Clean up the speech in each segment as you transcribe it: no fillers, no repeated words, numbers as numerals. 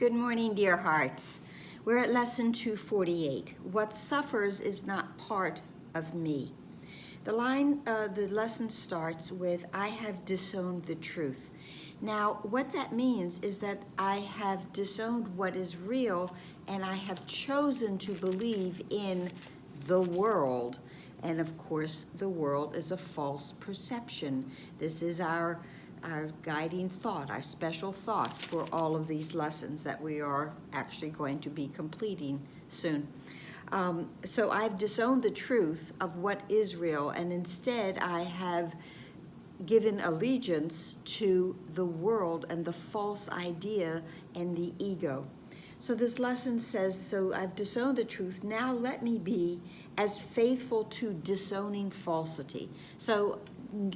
Good morning, dear hearts. We're at lesson 248. What suffers is not part of me. The lesson starts with, I have disowned the truth. Now, what that means is that I have disowned what is real and I have chosen to believe in the world. And of course, the world is a false perception. This is our guiding thought, our special thought for all of these lessons that we are actually going to be completing soon. So I've disowned the truth of what is real, and instead I have given allegiance to the world and the false idea and the ego. So this lesson says, so I've disowned the truth, now let me be as faithful to disowning falsity. So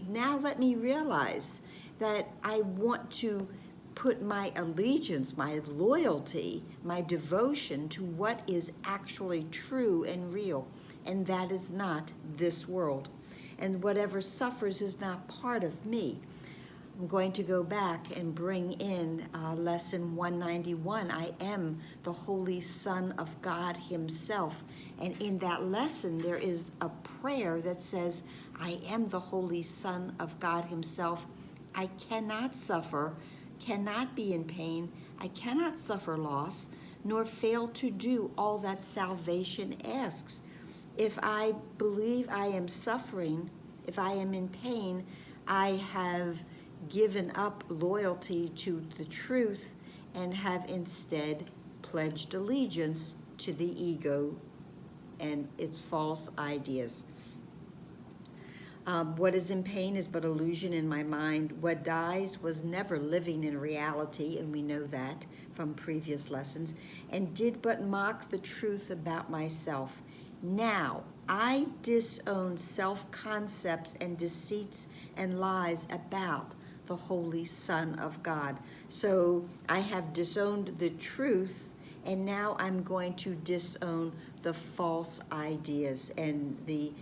now let me realize that I want to put my allegiance, my loyalty, my devotion to what is actually true and real, and that is not this world. And whatever suffers is not part of me. I'm going to go back and bring in lesson 191. I am the Holy Son of God Himself. And in that lesson, there is a prayer that says, I am the Holy Son of God Himself. I cannot suffer, cannot be in pain, I cannot suffer loss, nor fail to do all that salvation asks. If I believe I am suffering, if I am in pain, I have given up loyalty to the truth and have instead pledged allegiance to the ego and its false ideas. What is in pain is but illusion in my mind. What dies was never living in reality, and we know that from previous lessons, and did but mock the truth about myself. Now, I disown self-concepts and deceits and lies about the Holy Son of God. So I have disowned the truth, and now I'm going to disown the false ideas and the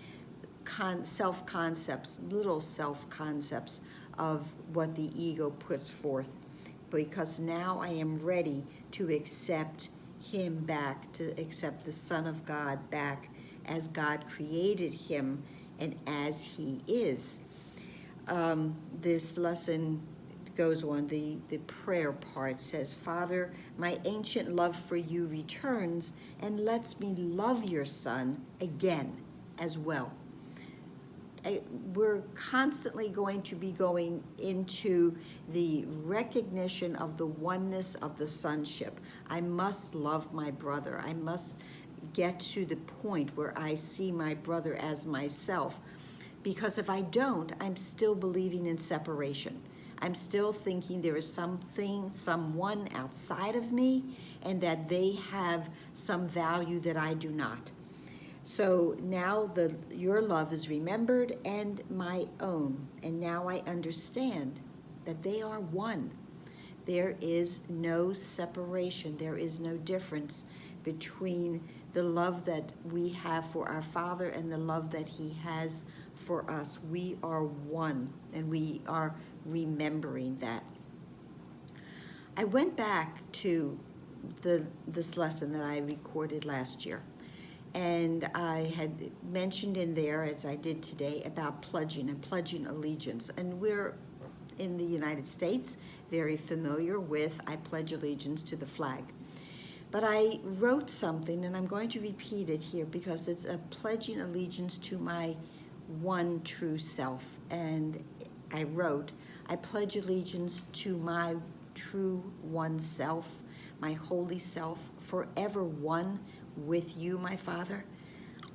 self-concepts, little self-concepts of what the ego puts forth, because now I am ready to accept Him back, to accept the Son of God back as God created Him and as He is. This lesson goes on, the prayer part says, Father, my ancient love for you returns and lets me love your Son again as well. We're constantly going to be going into the recognition of the oneness of the sonship. I must love my brother. I must get to the point where I see my brother as myself. Because if I don't, I'm still believing in separation. I'm still thinking there is something, someone outside of me, and that they have some value that I do not. So now your love is remembered and my own. And now I understand that they are one. There is no separation. There is no difference between the love that we have for our Father and the love that He has for us. We are one, and we are remembering that. I went back to this lesson that I recorded last year. And I had mentioned in there, as I did today, about pledging and pledging allegiance. And we're in the United States very familiar with I pledge allegiance to the flag. But I wrote something, and I'm going to repeat it here because it's a pledging allegiance to my one true self. And I wrote, I pledge allegiance to my true one self, my holy self, forever one with you, my Father.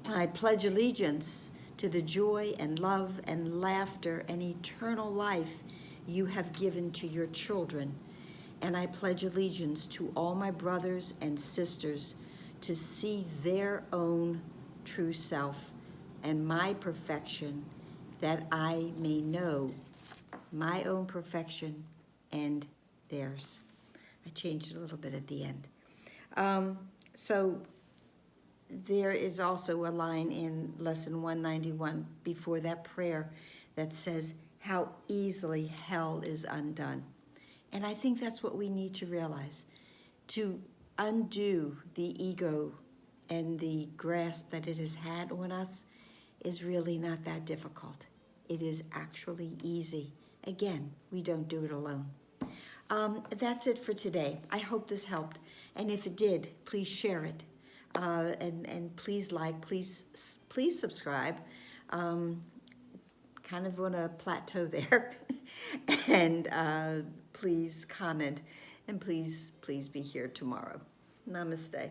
I pledge allegiance to the joy and love and laughter and eternal life you have given to your children. And I pledge allegiance to all my brothers and sisters to see their own true self and my perfection, that I may know my own perfection and theirs. I changed it a little bit at the end. So there is also a line in lesson 191 before that prayer that says, how easily hell is undone. And I think that's what we need to realize. to undo the ego and the grasp that it has had on us is really not that difficult. It is actually easy. Again, we don't do it alone. That's it for today. I hope this helped. And if it did, please share it. And please like, please subscribe. Kind of on a plateau there. And please comment. And please be here tomorrow. Namaste.